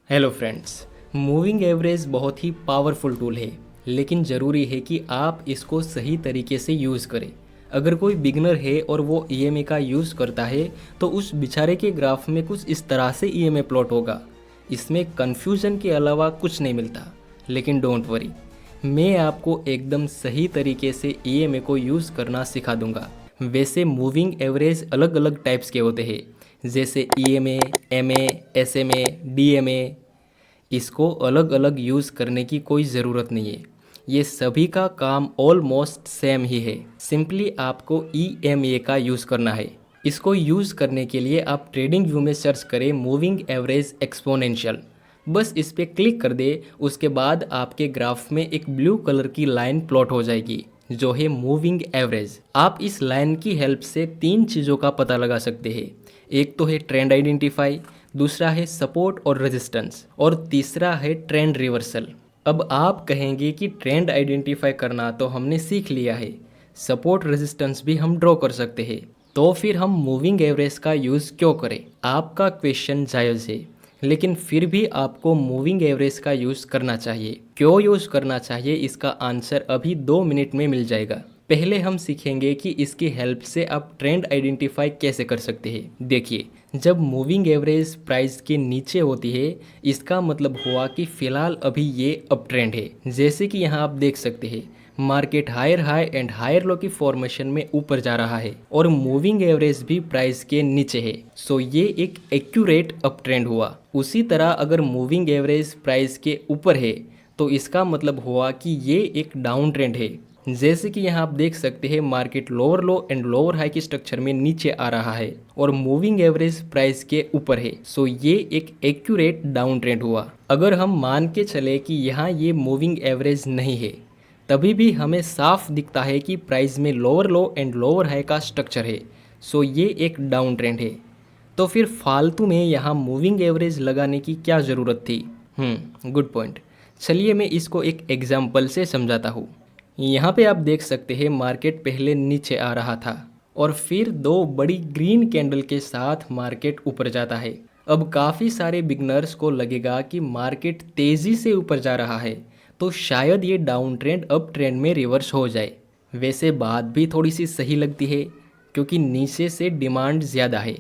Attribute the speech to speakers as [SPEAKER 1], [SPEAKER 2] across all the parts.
[SPEAKER 1] Hello friends. Moving average बहुत ही powerful tool है, लेकिन ज़रूरी है कि आप इसको सही तरीके से यूज़ करें। अगर कोई बिगनर है और वो ईएमए का यूज़ करता है तो उस बेचारे के ग्राफ में कुछ इस तरह से ईएमए प्लॉट होगा। इसमें कन्फ्यूजन के अलावा कुछ नहीं मिलता। लेकिन डोंट वरी, मैं आपको एकदम सही तरीके से ईएमए को यूज़ करना सिखा दूंगा। वैसे मूविंग एवरेज अलग अलग टाइप्स के होते हैं, जैसे ईएमए, एमए, एसएमए, डीएमए। इसको अलग अलग यूज़ करने की कोई ज़रूरत नहीं है। ये सभी का काम ऑलमोस्ट सेम ही है। सिंपली आपको ईएमए का यूज़ करना है। इसको यूज़ करने के लिए आप ट्रेडिंग व्यू में सर्च करें मूविंग एवरेज एक्सपोनेंशियल। बस इस पर क्लिक कर दे। उसके बाद आपके ग्राफ में एक ब्लू कलर की लाइन प्लॉट हो जाएगी, जो है मूविंग एवरेज। आप इस लाइन की हेल्प से तीन चीज़ों का पता लगा सकते हैं। एक तो है ट्रेंड आइडेंटिफाई, दूसरा है सपोर्ट और रेजिस्टेंस, और तीसरा है ट्रेंड रिवर्सल। अब आप कहेंगे कि ट्रेंड आइडेंटिफाई करना तो हमने सीख लिया है, सपोर्ट रेजिस्टेंस भी हम ड्रॉ कर सकते हैं, तो फिर हम मूविंग एवरेज का यूज़ क्यों करें? आपका क्वेश्चन जायज़ है, लेकिन फिर भी आपको मूविंग एवरेज का यूज़ करना चाहिए। क्यों यूज़ करना चाहिए, इसका आंसर अभी 2 मिनट में मिल जाएगा। पहले हम सीखेंगे कि इसकी हेल्प से आप ट्रेंड आइडेंटिफाई कैसे कर सकते हैं। देखिए, जब मूविंग एवरेज प्राइस के नीचे होती है, इसका मतलब हुआ कि फ़िलहाल अभी ये अप ट्रेंड है। जैसे कि यहाँ आप देख सकते हैं, market higher high and higher low की फॉर्मेशन में ऊपर जा रहा है और मूविंग एवरेज भी प्राइस के नीचे है। सो ये एक एक्यूरेट अप ट्रेंड हुआ। उसी तरह अगर मूविंग एवरेज प्राइस के ऊपर है तो इसका मतलब हुआ कि ये एक डाउन ट्रेंड है। जैसे कि यहाँ आप देख सकते हैं, market lower low and lower high के स्ट्रक्चर में नीचे आ रहा है और मूविंग एवरेज प्राइस के ऊपर है। सो ये एक एक्यूरेट डाउन ट्रेंड हुआ। अगर हम मान के चले कि यहाँ ये मूविंग एवरेज नहीं है, तभी भी हमें साफ दिखता है कि प्राइस में lower low and lower high का स्ट्रक्चर है। सो ये एक डाउन ट्रेंड है। तो फिर फालतू में यहाँ मूविंग एवरेज लगाने की क्या ज़रूरत थी? Good point. चलिए मैं इसको एक एग्जाम्पल से समझाता हूँ। यहाँ पे आप देख सकते हैं, मार्केट पहले नीचे आ रहा था और फिर दो बड़ी ग्रीन कैंडल के साथ मार्केट ऊपर जाता है। अब काफ़ी सारे बिगनर्स को लगेगा कि मार्केट तेज़ी से ऊपर जा रहा है, तो शायद ये डाउन ट्रेंड अप ट्रेंड में रिवर्स हो जाए। वैसे बात भी थोड़ी सी सही लगती है, क्योंकि नीचे से डिमांड ज़्यादा है।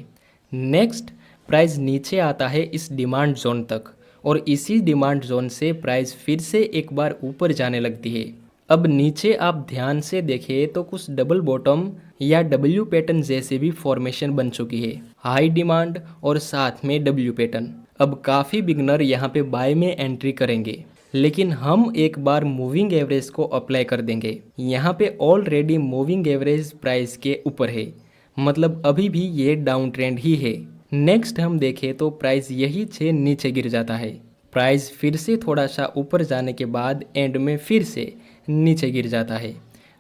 [SPEAKER 1] नेक्स्ट, प्राइस नीचे आता है इस डिमांड जोन तक और इसी डिमांड जोन से प्राइस फिर से एक बार ऊपर जाने लगती है। अब नीचे आप ध्यान से देखें तो कुछ डबल बॉटम या डब्ल्यू पैटर्न जैसे भी फॉर्मेशन बन चुकी है, हाई डिमांड और साथ में डब्ल्यू पैटर्न। अब काफ़ी बिगनर यहाँ पे बाय में एंट्री करेंगे, लेकिन हम एक बार मूविंग एवरेज को अप्लाई कर देंगे। यहाँ पे ऑलरेडी मूविंग एवरेज प्राइस के ऊपर है, मतलब अभी भी ये डाउन ट्रेंड ही है। नेक्स्ट हम देखें तो प्राइस यही से नीचे गिर जाता है। प्राइस फिर से थोड़ा सा ऊपर जाने के बाद एंड में फिर से नीचे गिर जाता है।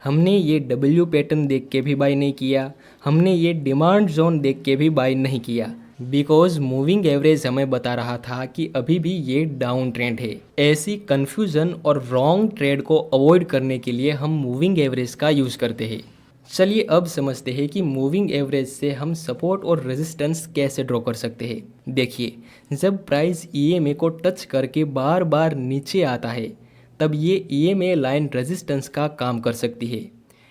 [SPEAKER 1] हमने ये डब्ल्यू पैटर्न देख के भी बाय नहीं किया, हमने ये डिमांड जोन देख के भी बाय नहीं किया, बिकॉज मूविंग एवरेज हमें बता रहा था कि अभी भी ये डाउन ट्रेंड है। ऐसी कन्फ्यूजन और रॉन्ग ट्रेड को अवॉइड करने के लिए हम मूविंग एवरेज का यूज़ करते हैं। चलिए अब समझते हैं कि मूविंग एवरेज से हम सपोर्ट और रेजिस्टेंस कैसे ड्रॉ कर सकते हैं। देखिए, जब प्राइस ईएमए को टच करके बार बार नीचे आता है, तब ये ईएमए लाइन रेजिस्टेंस का काम कर सकती है।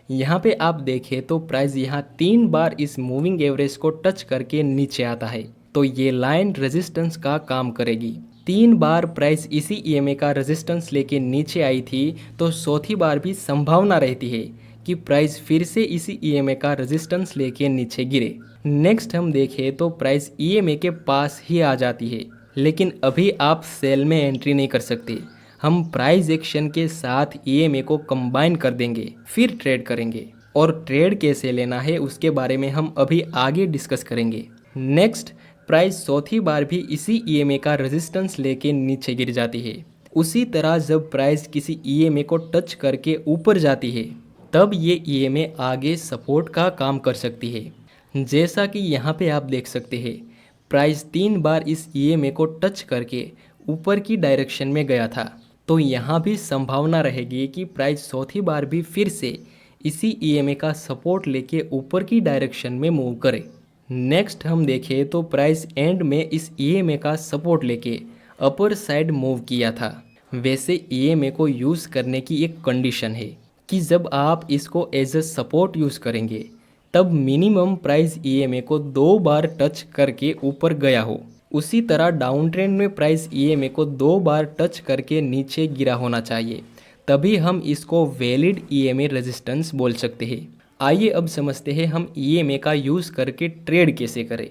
[SPEAKER 1] यहाँ पे आप देखें तो प्राइस यहाँ 3 बार इस मूविंग एवरेज को टच करके नीचे आता है, तो ये लाइन रेजिस्टेंस का काम करेगी। 3 बार प्राइस इसी ईएमए का रेजिस्टेंस लेके नीचे आई थी, तो चौथी बार भी संभावना रहती है कि प्राइस फिर से इसी ईएमए का रेजिस्टेंस लेके नीचे गिरे। नेक्स्ट हम देखें तो प्राइस ईएमए के पास ही आ जाती है, लेकिन अभी आप सेल में एंट्री नहीं कर सकते। हम प्राइस एक्शन के साथ ईएमए को कंबाइन कर देंगे, फिर ट्रेड करेंगे, और ट्रेड कैसे लेना है उसके बारे में हम अभी आगे डिस्कस करेंगे। नेक्स्ट, प्राइस चौथी बार भी इसी ईएमए का रेजिस्टेंस लेके नीचे गिर जाती है। उसी तरह जब प्राइस किसी ईएमए को टच करके ऊपर जाती है, तब ये ईएमए आगे सपोर्ट का काम कर सकती है। जैसा कि यहाँ पे आप देख सकते हैं, प्राइस 3 बार इस ईएमए को टच करके ऊपर की डायरेक्शन में गया था, तो यहाँ भी संभावना रहेगी कि प्राइस चौथी बार भी फिर से इसी ईएमए का सपोर्ट लेके ऊपर की डायरेक्शन में मूव करे। नेक्स्ट हम देखें तो प्राइस एंड में इस ईएमए का सपोर्ट लेके अपर साइड मूव किया था। वैसे ईएमए को यूज़ करने की एक कंडीशन है कि जब आप इसको एज अ सपोर्ट यूज़ करेंगे तब मिनिमम प्राइस ईएमए को 2 बार टच करके ऊपर गया हो। उसी तरह डाउन ट्रेंड में प्राइस ईएमए को 2 बार टच करके नीचे गिरा होना चाहिए, तभी हम इसको वैलिड ईएमए रेजिस्टेंस बोल सकते हैं। आइए अब समझते हैं हम ईएमए का यूज़ करके ट्रेड कैसे करें।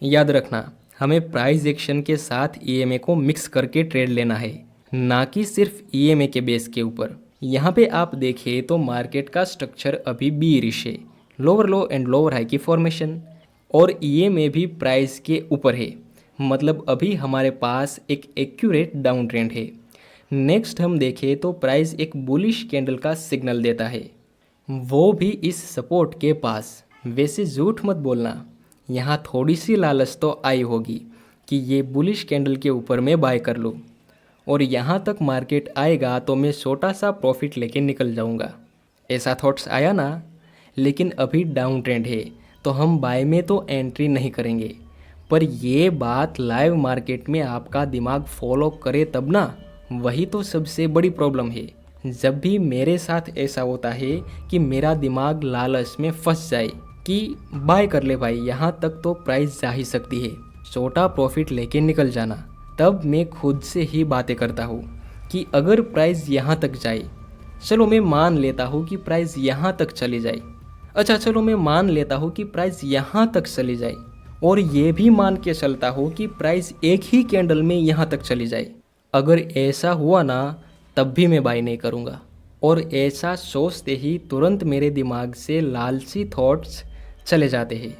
[SPEAKER 1] याद रखना, हमें प्राइस एक्शन के साथ ईएमए को मिक्स करके ट्रेड लेना है, ना कि सिर्फ ईएमए के बेस के ऊपर। यहाँ पे आप देखें तो मार्केट का स्ट्रक्चर अभी बीरिश है, lower low and lower high की फॉर्मेशन, और ईएमए भी प्राइस के ऊपर है, मतलब अभी हमारे पास एक एक्यूरेट डाउन ट्रेंड है। नेक्स्ट हम देखें तो प्राइस एक बुलिश कैंडल का सिग्नल देता है, वो भी इस सपोर्ट के पास। वैसे झूठ मत बोलना, यहाँ थोड़ी सी लालच तो आई होगी कि ये बुलिश कैंडल के ऊपर मैं बाय कर लूँ और यहाँ तक मार्केट आएगा तो मैं छोटा सा प्रॉफिट लेके निकल जाऊँगा। ऐसा थॉट्स आया ना? लेकिन अभी डाउन ट्रेंड है तो हम बाय में तो एंट्री नहीं करेंगे। पर ये बात लाइव मार्केट में आपका दिमाग फॉलो करे तब ना, वही तो सबसे बड़ी प्रॉब्लम है। जब भी मेरे साथ ऐसा होता है कि मेरा दिमाग लालच में फंस जाए कि बाय कर ले भाई, यहाँ तक तो प्राइस जा ही सकती है, छोटा प्रॉफिट लेके निकल जाना, तब मैं खुद से ही बातें करता हूँ कि अगर प्राइस यहाँ तक जाए, चलो मैं मान लेता हूँ कि प्राइस यहाँ तक चली जाए, अच्छा चलो मैं मान लेता हूँ कि प्राइस यहाँ तक चली जाए, और ये भी मान के चलता हूँ कि प्राइस एक ही कैंडल में यहाँ तक चली जाए। अगर ऐसा हुआ ना, तब भी मैं बाय नहीं करूँगा। और ऐसा सोचते ही तुरंत मेरे दिमाग से लालची थॉट्स चले जाते हैं,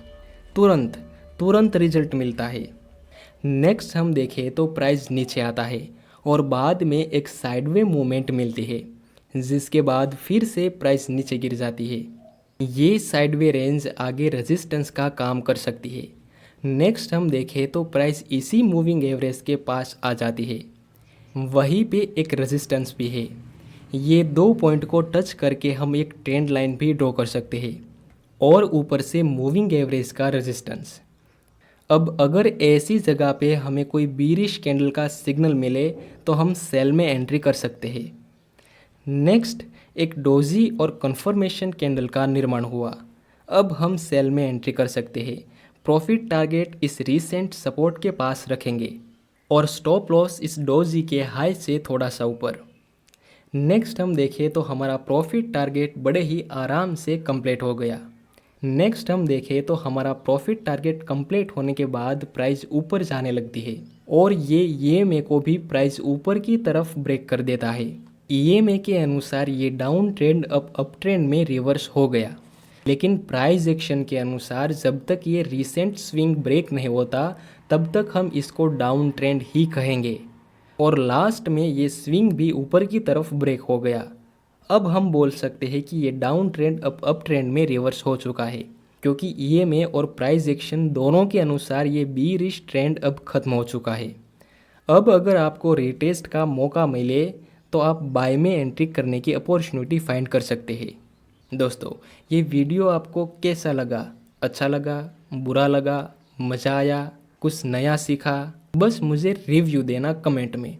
[SPEAKER 1] तुरंत तुरंत रिजल्ट मिलता है। नेक्स्ट हम देखें तो प्राइस नीचे आता है और बाद में एक साइडवे मूवमेंट मिलती है, जिसके बाद फिर से प्राइस नीचे गिर जाती है। ये साइडवे रेंज आगे रेजिस्टेंस का काम कर सकती है। नेक्स्ट हम देखें तो प्राइस इसी मूविंग एवरेज के पास आ जाती है, वहीं पे एक रेजिस्टेंस भी है। ये 2 पॉइंट को टच करके हम एक ट्रेंड लाइन भी ड्रॉ कर सकते हैं और ऊपर से मूविंग एवरेज का रेजिस्टेंस। अब अगर ऐसी जगह पे हमें कोई बीरिश कैंडल का सिग्नल मिले तो हम सेल में एंट्री कर सकते हैं। नेक्स्ट एक डोजी और कन्फर्मेशन कैंडल का निर्माण हुआ, अब हम सेल में एंट्री कर सकते हैं। प्रॉफिट टारगेट इस रीसेंट सपोर्ट के पास रखेंगे और स्टॉप लॉस इस डोजी के हाई से थोड़ा सा ऊपर। नेक्स्ट हम देखें तो हमारा प्रॉफिट टारगेट बड़े ही आराम से कंप्लीट हो गया। नेक्स्ट हम देखें तो हमारा प्रॉफिट टारगेट कंप्लीट होने के बाद प्राइस ऊपर जाने लगती है और ये ईएमए को भी प्राइस ऊपर की तरफ ब्रेक कर देता है। ईएमए के अनुसार ये डाउन ट्रेंड अब अप ट्रेंड में रिवर्स हो गया, लेकिन प्राइस एक्शन के अनुसार जब तक ये रीसेंट स्विंग ब्रेक नहीं होता तब तक हम इसको डाउन ट्रेंड ही कहेंगे। और लास्ट में ये स्विंग भी ऊपर की तरफ ब्रेक हो गया। अब हम बोल सकते हैं कि ये डाउन ट्रेंड अब अप ट्रेंड में रिवर्स हो चुका है, क्योंकि ईएमए और प्राइस एक्शन दोनों के अनुसार ये बीरिश ट्रेंड अब खत्म हो चुका है। अब अगर आपको रीटेस्ट का मौका मिले तो आप बाय में एंट्री करने की अपॉर्चुनिटी फाइंड कर सकते हैं। दोस्तों, ये वीडियो आपको कैसा लगा? अच्छा लगा, बुरा लगा, मज़ा आया, कुछ नया सीखा? बस मुझे रिव्यू देना कमेंट में।